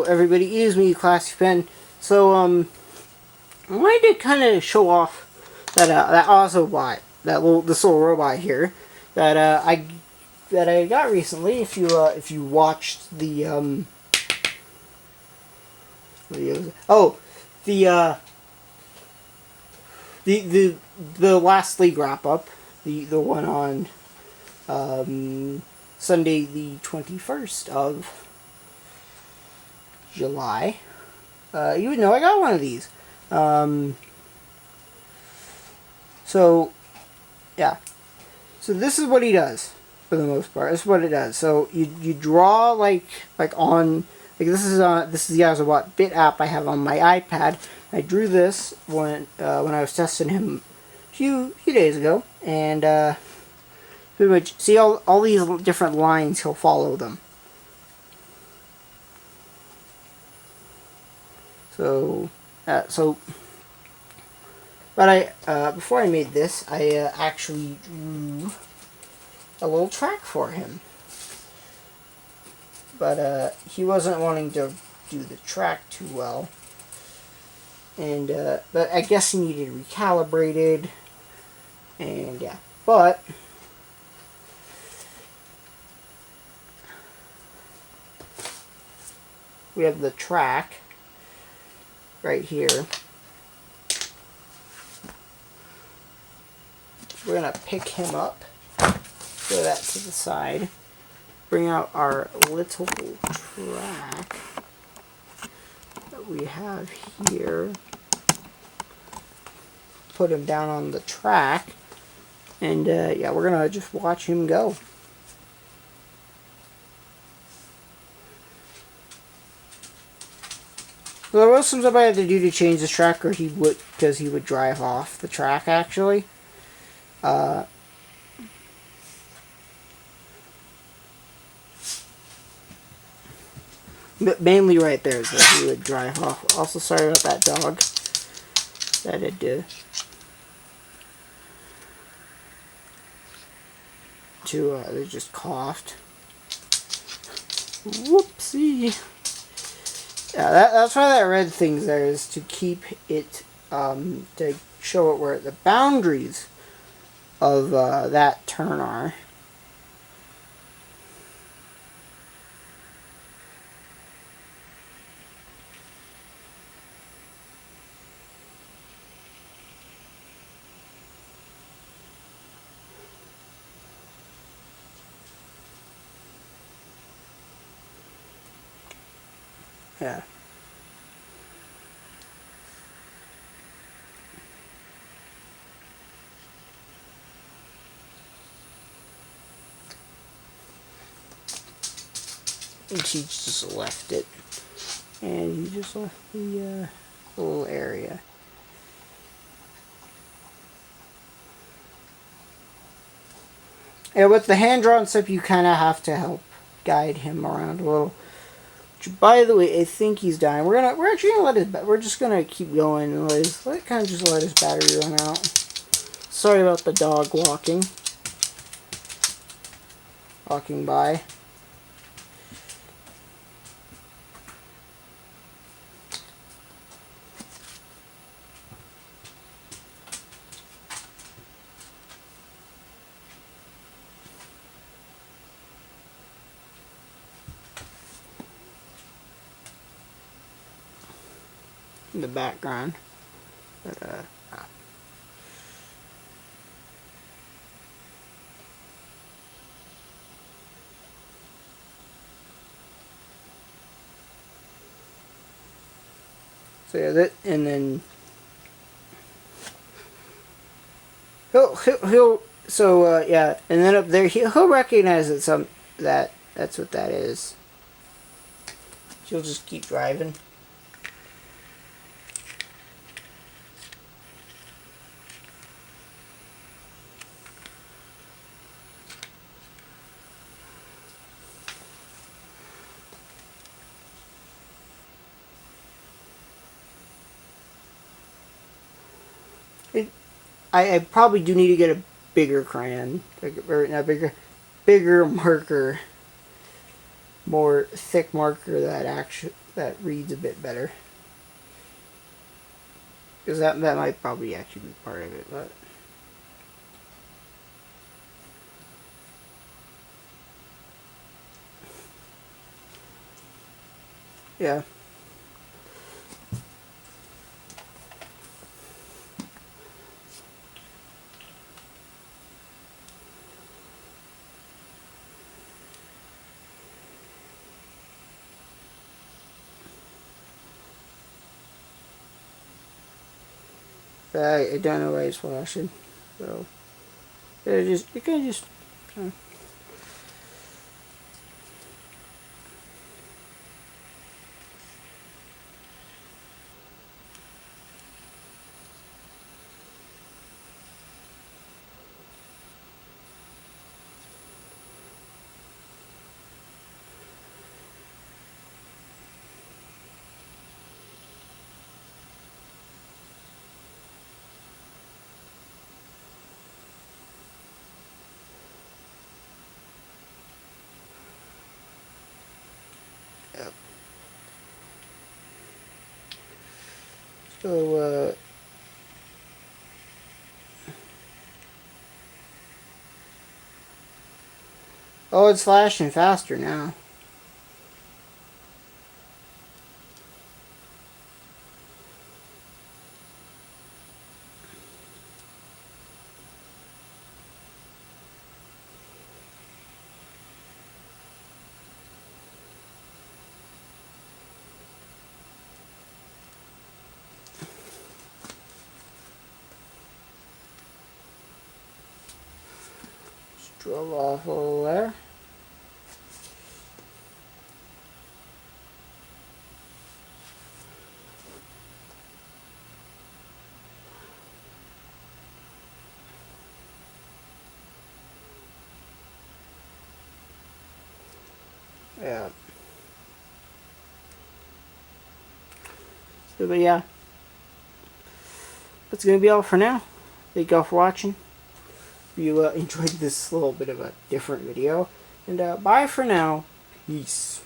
everybody, it is me, classyfen. So I wanted to kind of show off that that ozobot, this little robot here that I got recently. If you watched the oh, the last league wrap up, the one on Sunday the 21st of July. You would know I got one of these. So yeah, so this is what he does for the most part. This is what it does. So you draw like on. Like this is the ozobot bit app I have on my iPad. I drew this when I was testing him a few days ago, and pretty much see all these different lines. He'll follow them. So but I before I made this, I actually drew a little track for him. But he wasn't wanting to do the track too well, and but I guess he needed recalibrated, and yeah. But we have the track right here. We're gonna pick him up, throw that to the side. Bring out our little track that we have here. Put him down on the track, and yeah, we're gonna just watch him go. So there was some stuff I had to do to change this track, or because he would drive off the track actually. But mainly right there is that he would drive off. Also, sorry about that dog. That it did. They just coughed. Whoopsie. Yeah, that's why that red thing's there, is to keep it, to show it where the boundaries of that turn are. Yeah. And she just left it. And you just left the little area. Yeah, with the hand-drawn stuff, you kind of have to help guide him around a little. Which, by the way, I think he's dying. We're actually gonna we're just gonna keep going and let his battery run out. Sorry about the dog walking by. In the background, but so yeah, that, and then he'll so yeah, and then up there he'll recognize that's what that is. He'll just keep driving. I probably do need to get a bigger crayon, or not bigger marker. more thick marker that reads a bit better. Because that might probably actually be part of it, but yeah. I don't know why it's flashing. So you can just yep. So oh, it's flashing faster now. Just drove off over there. Yeah. So, but yeah, that's gonna be all for now. Thank you all for watching. If you enjoyed this little bit of a different video, and bye for now. Peace.